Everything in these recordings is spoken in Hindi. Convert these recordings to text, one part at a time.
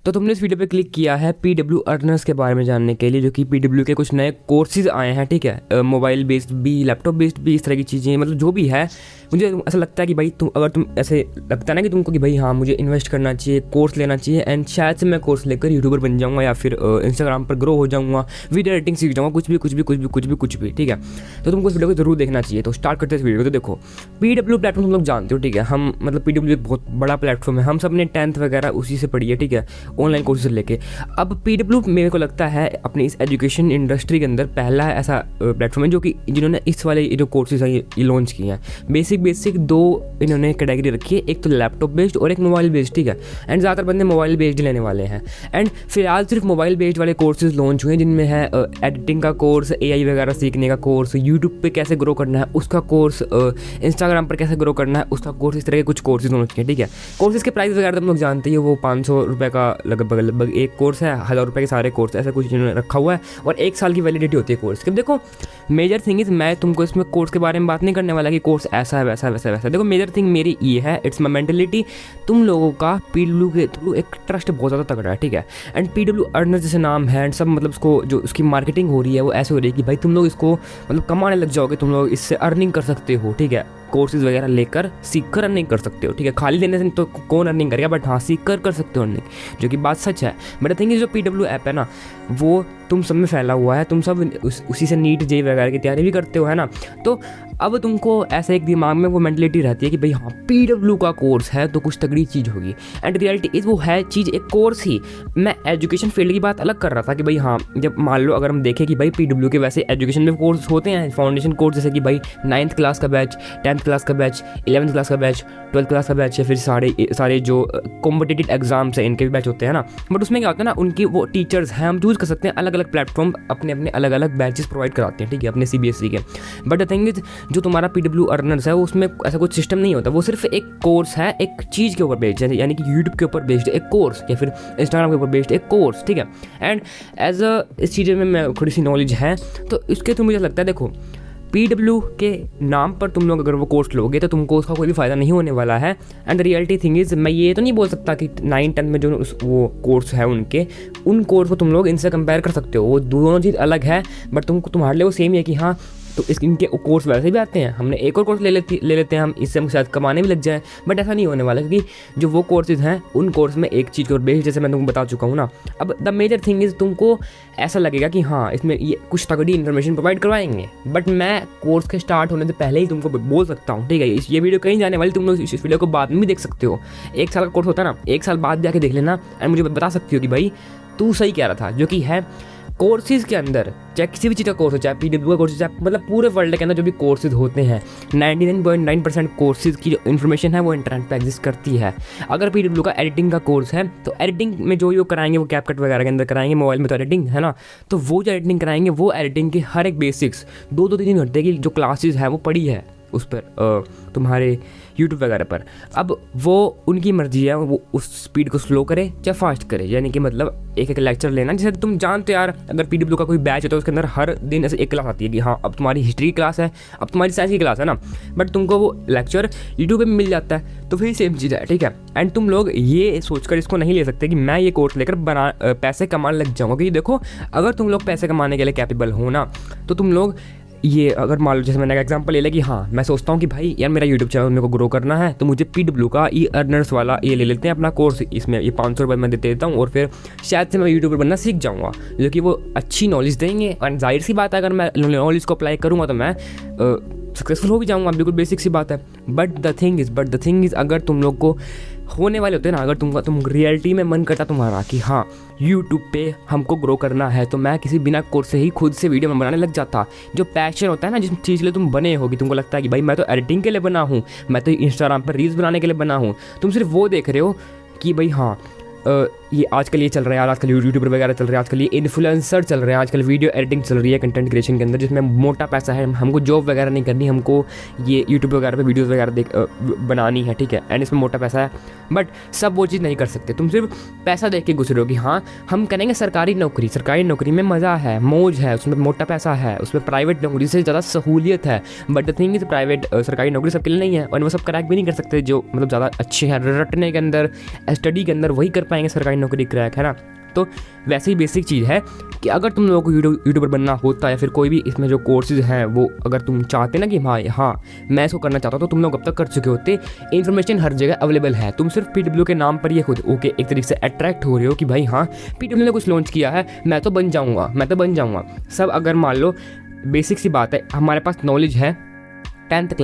तो तुमने इस वीडियो पे क्लिक किया है पीडब्ल्यू अर्नर्स के बारे में जानने के लिए, जो कि पीडब्ल्यू के कुछ नए कोर्सेज आए हैं, ठीक है, मोबाइल बेस्ड भी, लैपटॉप बेस्ड भी, इस तरह की चीज़ें, मतलब जो भी है। मुझे ऐसा लगता है कि भाई तुम ऐसे लगता है ना कि तुमको कि भाई हाँ मुझे इन्वेस्ट करना चाहिए, कोर्स लेना चाहिए, एंड शायद से मैं कोर्स लेकर यूट्यूबर बन जाऊँगा या फिर इंस्टाग्राम पर ग्रो हो जाऊँगा, वीडियो एडिटिंग सीख जाऊँगा, कुछ भी, ठीक है। तो तुमको इस वीडियो को जरूर देखना चाहिए। तो स्टार्ट करते हैं इस वीडियो को। तो देखो, पीडब्ल्यू प्लेटफॉर्म तुम लोग जानते हो, ठीक है, हम मतलब पीडब्ल्यू एक बहुत बड़ा प्लेटफॉर्म है, हम सब ने 10th वगैरह उसी से पढ़ी है, ठीक है, ऑनलाइन कोर्सेज लेके। अब पीडब्ल्यू मेरे को लगता है अपनी इस एजुकेशन इंडस्ट्री के अंदर पहला ऐसा प्लेटफॉर्म है जो कि जिन्होंने इस वाले जो कोर्सेज हैं ये लॉन्च किए हैं। बेसिक दो इन्होंने कैटेगरी रखी है, एक तो लैपटॉप बेस्ड और एक मोबाइल बेस्ड, ठीक है। एंड ज़्यादातर बंदे मोबाइल बेस्ड लेने वाले हैं। एंड फिलहाल सिर्फ मोबाइल बेस्ड वाले कोर्सेज लॉन्च हुए हैं, जिनमें है एडिटिंग का कोर्स, AI वगैरह सीखने का कोर्स, यूट्यूब पे कैसे ग्रो करना है उसका कोर्स, इंस्टाग्राम पर कैसे ग्रो करना है उसका कोर्स, इस तरह के कुछ कोर्सेज लॉन्च किए, ठीक है। कोर्सेज के प्राइस वगैरह तुम लोग जानते ही हो, वो 500 रुपये का लगभग एक कोर्स है, 1000 रुपये के सारे कोर्स, ऐसा कुछ इन्होंने रखा हुआ है, और 1 साल की वैलिडिटी होती है कोर्स की। देखो, मेजर थिंग इज़, मैं तुमको इसमें कोर्स के बारे में बात नहीं करने वाला कि कोर्स ऐसा है वैसा। देखो, मेजर थिंग मेरी ये है, इट्स माई मेंटलिटी। तुम लोगों का पीडब्ल्यू के थ्रू एक ट्रस्ट बहुत ज़्यादा तगड़ा है, ठीक है। एंड पीडब्ल्यू अर्नर जैसे नाम है, एंड सब मतलब उसको जो उसकी मार्केटिंग हो रही है वो ऐसे हो रही है कि भाई तुम लोग इसको मतलब कमाने लग जाओगे, तुम लोग इससे अर्निंग कर सकते हो, ठीक है। कोर्सेज वगैरह लेकर सीख कर अर्निंग कर सकते हो, ठीक है। खाली देने से तो कौन अर्निंग करेगा, बट हाँ सीख कर सकते हो अर्निंग, जो कि बात सच है। बट थिंग इज, जो पीडब्ल्यू ऐप है ना, वो तुम सब में फैला हुआ है, तुम सब उसी से नीट जे वगैरह की तैयारी भी करते हो, है ना। तो अब तुमको ऐसा एक दिमाग में वो मेंटलिटी रहती है कि भाई हाँ पीडब्ल्यू का कोर्स है तो कुछ तगड़ी चीज़ होगी। एंड रियलिटी इज वो है चीज़ एक कोर्स ही। मैं एजुकेशन फील्ड की बात अलग कर रहा था कि भाई हाँ, जब मान लो अगर हम देखें कि भाई पीडब्ल्यू के वैसे एजुकेशन में कोर्स होते हैं, फाउंडेशन कोर्स, जैसे कि भाई 9th क्लास का बैच, 10th क्लास का बैच, 11th क्लास का बैच, 12th क्लास का बैच, या फिर सारे जो कॉम्पिटिटिव एग्जाम्स हैं इनके भी बैच होते हैं ना। बट उसमें क्या होता है ना, उनकी वो टीचर्स हैं, हम चूज़ कर सकते हैं, अलग अलग प्लेटफॉर्म अपने अलग अलग बैचेस प्रोवाइड कराते हैं, ठीक है, अपने CBSE के। बट द थिंग इज, जो तुम्हारा पीडब्ल्यू अर्नर्स है उसमें ऐसा कुछ सिस्टम नहीं होता, वो सिर्फ एक कोर्स है, एक चीज़ के ऊपर बेस्ड है, यानी कि यूट्यूब के ऊपर बेस्ड एक कोर्स, या फिर इंस्टाग्राम के ऊपर बेस्ड एक कोर्स, ठीक है। एंड एज इस चीज़ में मैं थोड़ी सी नॉलेज है, तो इसके थ्रू मुझे लगता है, देखो पीडब्ल्यू के नाम पर तुम लोग अगर वो कोर्स लोगे तो तुमको उसका कोई भी फ़ायदा नहीं होने वाला है। एंड रियलिटी थिंग इज़, मैं ये तो नहीं बोल सकता कि 9th-10th में जो वो कोर्स है उन कोर्स को तुम लोग इनसे कंपेयर कर सकते हो, वो दोनों चीज़ अलग है। बट तुम्हारे लिए वो सेम ही है कि हाँ, तो इनके कोर्स वैसे भी आते हैं, हमने एक और कोर्स ले लेते हैं हम, इससे हम शायद कमाने भी लग जाएं। बट ऐसा नहीं होने वाला, क्योंकि जो वो कोर्सेज हैं उन कोर्स में एक चीज़ के ऊपर बेस्ड, जैसे मैं तुमको बता चुका हूँ ना। अब द मेजर थिंग इज़, तुमको ऐसा लगेगा कि हाँ इसमें ये कुछ तगड़ी इन्फॉर्मेशन प्रोवाइड करवाएंगे, बट मैं कोर्स के स्टार्ट होने से पहले ही तुमको बोल सकता हूँ, ठीक है। ये वीडियो कहीं जाने वाली, तुम लोग इस वीडियो को बाद में भी देख सकते हो। 1 साल का कोर्स होता है ना, 1 साल बाद जाके देख लेना, एंड मुझे बता सकती हो कि भाई तू सही कह रहा था। जो कि है कोर्सेज के अंदर, चाहे किसी भी चीज़ का कोर्स हो, चाहे पीडब्ल्यू का कोर्स, चाहे मतलब पूरे वर्ल्ड के अंदर जो भी कोर्सेज होते हैं, 99.9% कोर्सेज की जो इन्फॉर्मेशन है वो इंटरनेट पे एग्जिस्ट करती है। अगर पीडब्ल्यू का एडिटिंग का कोर्स है तो एडिटिंग में जो कराएंगे वो कैपकट वगैरह के अंदर कराएंगे, मोबाइल में तो एडिटिंग है ना, तो वो जो एडिटिंग कराएंगे वो एडिटिंग के हर एक बेसिक्स 2-3 घंटे की जो क्लासेज है वो पढ़ी है उस पर तुम्हारे यूट्यूब वगैरह पर। अब वो उनकी मर्जी है, वो उस स्पीड को स्लो करे या फास्ट करे, यानी कि मतलब एक लेक्चर लेना। जैसे तुम जानते हो यार, अगर पीडब्ल्यू का कोई बैच है तो उसके अंदर हर दिन ऐसे एक क्लास आती है कि हाँ अब तुम्हारी हिस्ट्री क्लास है, अब तुम्हारी साइंस की क्लास है ना, बट तुमको वो लेक्चर यूट्यूब पर मिल जाता है, तो फिर सेम चीज़ है, ठीक है। एंड तुम लोग ये सोचकर इसको नहीं ले सकते कि मैं ये कोर्स लेकर पैसे कमाने लग जाऊँगा, क्योंकि देखो अगर तुम लोग पैसे कमाने के लिए कैपेबल हो ना, तो तुम लोग ये अगर मान लो, जैसे मैंने एग्जांपल ले लिया कि हाँ मैं सोचता हूँ कि भाई यार मेरा यूट्यूब चैनल मेरे को ग्रो करना है, तो मुझे पीडब्ल्यू का अर्नर्स वाला ये ले लेते हैं अपना कोर्स, इसमें ये 500 रुपये मैं देता हूँ, और फिर शायद से मैं यूट्यूबर बनना सीख जाऊँगा, जो कि वो अच्छी नॉलेज देंगे। और जाहिर सी बात है, अगर मैं नॉलेज को अप्लाई करूँगा तो मैं सक्सेसफुल हो भी जाऊँगा, बिल्कुल बेसिक सी बात है। बट द थिंग इज़ अगर तुम लोग को होने वाले होते हैं ना, अगर तुम रियलिटी में मन करता तुम्हारा कि हाँ यूट्यूब पे हमको ग्रो करना है, तो मैं किसी बिना कोर्स से ही खुद से वीडियो बनाने लग जाता। जो पैशन होता है ना, जिस चीज़ के लिए तुम बने होगी, तुमको लगता है कि भाई मैं तो एडिटिंग के लिए बना हूँ, मैं तो इंस्टाग्राम पर रील्स बनाने के लिए बना हूँ, तुम सिर्फ वो देख रहे हो कि भाई हाँ ये आजकल ये चल रहा है, आजकल यूट्यूबर वगैरह चल रहे हैं, आजकल ये इन्फ्लुएंसर चल रहे हैं, आजकल वीडियो एडिटिंग चल रही है कंटेंट क्रिएशन के अंदर, जिसमें मोटा पैसा है, हमको जॉब वगैरह नहीं करनी, हमको ये यूट्यूब वगैरह पे वीडियोस वगैरह बनानी है, ठीक है। एंड इसमें मोटा पैसा है, बट सब वो चीज़ नहीं कर सकते। तुम सिर्फ पैसा देख के घुस रहे हो कि हाँ हम करेंगे सरकारी नौकरी में मज़ा है, मौज है, उसमें मोटा पैसा है, उसमें प्राइवेट नौकरी से ज़्यादा सहूलियत है। But the thing is, private सरकारी नौकरी सबके लिए नहीं है, और वो सब क्रैक भी नहीं कर सकते, जो मतलब ज़्यादा अच्छे हैं रटने के अंदर, स्टडी के अंदर, वही कर पाएंगे आएंगे सरकारी नौकरी क्रैक, है ना। तो वैसे ही बेसिक चीज़ है कि अगर तुम लोगों को यूट्यूबर बनना होता है या फिर कोई भी इसमें जो कोर्सेज हैं वो अगर तुम चाहते ना कि हाँ मैं इसको करना चाहता हूँ, तो तुम लोग अब तक कर चुके होते। इन्फॉर्मेशन हर जगह अवेलेबल है। तुम सिर्फ PW के नाम पर ये खुद ओके एक तरीके से अट्रैक्ट हो रहे हो कि भाई हाँ PW ने कुछ लॉन्च किया है, मैं तो बन जाऊँगा। सब अगर मान लो बेसिक सी बात है, हमारे पास नॉलेज है 10th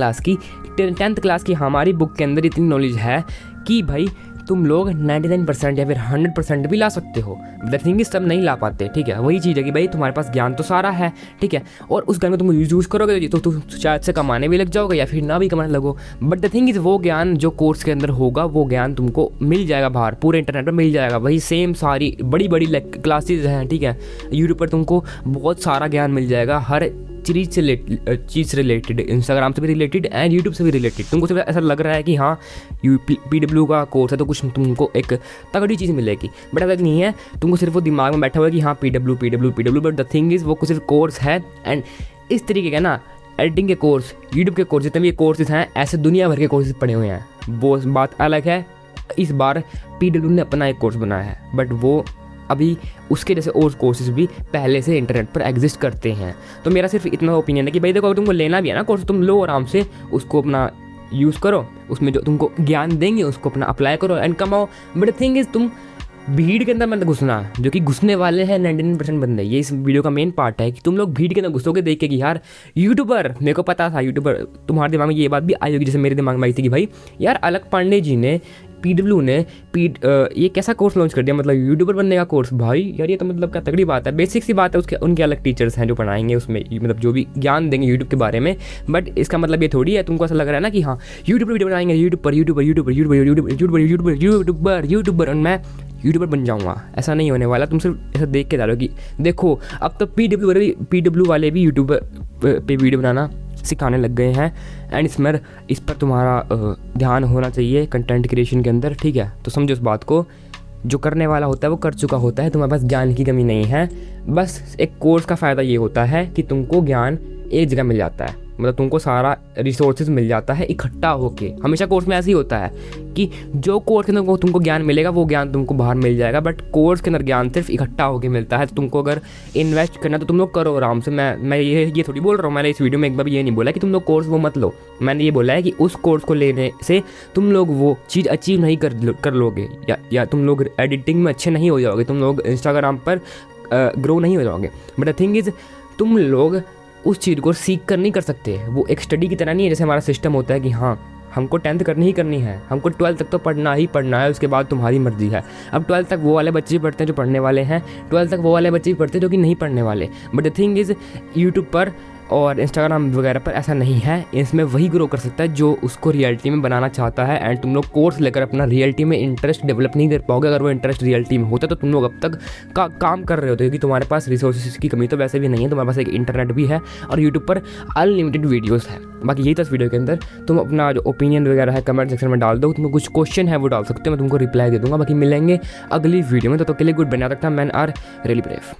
क्लास की हमारी बुक के अंदर इतनी नॉलेज है कि भाई तुम लोग 99% या फिर 100% भी ला सकते हो। द थिंग इज सब नहीं ला पाते, ठीक है। वही चीज़ है कि भाई तुम्हारे पास ज्ञान तो सारा है, ठीक है, और उस ज्ञान को तुम यूज़ करोगे तो तुम शायद से कमाने भी लग जाओगे या फिर ना भी कमाने लगो। बट द थिंग इज़ वो ज्ञान जो कोर्स के अंदर होगा वो ज्ञान तुमको मिल जाएगा बाहर, पूरे इंटरनेट पर मिल जाएगा। वही सेम सारी बड़ी क्लासेज हैं, ठीक है। यूट्यूब पर तुमको बहुत सारा ज्ञान मिल जाएगा, हर चीज़ से रिलेटेड, इंस्टाग्राम से भी रिलेटेड एंड यूट्यूब से भी रिलेटेड। तुमको सिर्फ ऐसा लग रहा है कि हाँ PW का कोर्स है तो कुछ तुमको एक तगड़ी चीज़ मिलेगी, बट ऐसा नहीं है। तुमको सिर्फ वो दिमाग में बैठा हुआ है कि हाँ PW, but the thing is वो सिर्फ कोर्स है। एंड इस तरीके का ना एडिटिंग के कोर्स, यूट्यूब के कोर्स, जितने भी कोर्सेज हैं ऐसे दुनिया भर के कोर्सेज पड़े हुए हैं, वो बात अलग है। इस बार PW ने अपना एक कोर्स बनाया है, बट वो अभी उसके जैसे और कोर्सेज भी पहले से इंटरनेट पर एग्जिस्ट करते हैं। तो मेरा सिर्फ इतना ओपिनियन है कि भाई देखो अगर तुमको लेना भी है ना कोर्स, तुम लो आराम से, उसको अपना यूज़ करो, उसमें जो तुमको ज्ञान देंगे उसको अपना अप्लाई करो एंड कमाओ। बट थिंग इज़ तुम भीड़ के अंदर मत घुसना, जो कि घुसने वाले हैं 99% बंदे। ये इस वीडियो का मेन पार्ट है कि तुम लोग भीड़ के अंदर घुसोगे देख के कि यार यूट्यूबर, मेरे को पता था यूट्यूबर, तुम्हारे दिमाग में ये बात भी आई होगी जैसे मेरे दिमाग में आई थी कि भाई यार अलग पांडे जी ने PW ने ये कैसा कोर्स लॉन्च कर दिया, मतलब यूट्यूबर बनने का कोर्स। भाई यार ये तो मतलब क्या तगड़ी बात है, बेसिक सी बात है। उसके उनके अलग टीचर्स हैं जो पढ़ाएंगे उसमें, मतलब जो भी ज्ञान देंगे यूट्यूब के बारे में। बट इसका मतलब ये थोड़ी है तुमको ऐसा लग रहा है ना कि हाँ यूट्यूबर वीडियो बनाएंगे, यूट्यूबर और मैं यूट्यूबर बन जाऊँगा। ऐसा नहीं होने वाला। तुम सिर्फ ऐसा देख के डालो कि देखो अब तो PW वाले भी यूट्यूबर पे वीडियो बनाना सिखाने लग गए हैं। एंड इस पर तुम्हारा ध्यान होना चाहिए कंटेंट क्रिएशन के अंदर, ठीक है। तो समझो इस बात को, जो करने वाला होता है वो कर चुका होता है, तुम्हारे पास ज्ञान की कमी नहीं है। बस एक कोर्स का फ़ायदा ये होता है कि तुमको ज्ञान एक जगह मिल जाता है, मतलब तुमको सारा रिसोर्सेज मिल जाता है इकट्ठा होके। हमेशा कोर्स में ऐसे ही होता है कि जो कोर्स के अंदर तुमको ज्ञान मिलेगा वो ज्ञान तुमको बाहर मिल जाएगा, बट कोर्स के अंदर ज्ञान सिर्फ इकट्ठा होके मिलता है। तो तुमको अगर इन्वेस्ट करना तो तुम लोग करो आराम से। मैं ये थोड़ी बोल रहा हूँ, मैंने इस वीडियो में एक बार ये नहीं बोला कि तुम लोग कोर्स वो मत लो। मैंने ये बोला है कि उस कोर्स को लेने से तुम लोग वो चीज़ अचीव नहीं कर लोगे, या तुम लोग एडिटिंग में अच्छे नहीं हो जाओगे, तुम लोग इंस्टाग्राम पर ग्रो नहीं हो जाओगे। बट द थिंग इज़ तुम लोग उस चीज़ को सीख कर नहीं कर सकते। वो एक स्टडी की तरह नहीं है जैसे हमारा सिस्टम होता है कि हाँ हमको 10th करनी है, हमको 12th तक तो पढ़ना ही है, उसके बाद तुम्हारी मर्जी है। अब 12th तक वो वाले बच्चे पढ़ते हैं जो पढ़ने वाले हैं, 12th तक वो वाले बच्चे भी पढ़ते हैं जो कि नहीं पढ़ने वाले। But the thing is YouTube पर और इंस्टाग्राम वगैरह पर ऐसा नहीं है। इसमें वही ग्रो कर सकता है जो उसको रियलिटी में बनाना चाहता है। एंड तुम लोग कोर्स लेकर अपना रियलिटी में इंटरेस्ट डेवलप नहीं कर पाओगे। अगर वो इंटरेस्ट रियलिटी में होता तो तुम लोग अब तक काम कर रहे होते, क्योंकि तुम्हारे पास रिसोर्सेज की कमी तो वैसे भी नहीं है। तुम्हारे पास एक इंटरनेट भी है और यूट्यूब पर अनलिमिटेड वीडियोज़ है। बाकी यही था इस वीडियो के अंदर। तुम अपना जो ओपिनियन वगैरह है कमेंट सेक्शन में डाल दो, तुम्हें कुछ क्वेश्चन है वो डाल सकते हो, मैं तुमको रिप्लाई दे दूँगा। बाकी मिलेंगे अगली वीडियो में, तो के लिए गुड बना रखता। Man are really brave.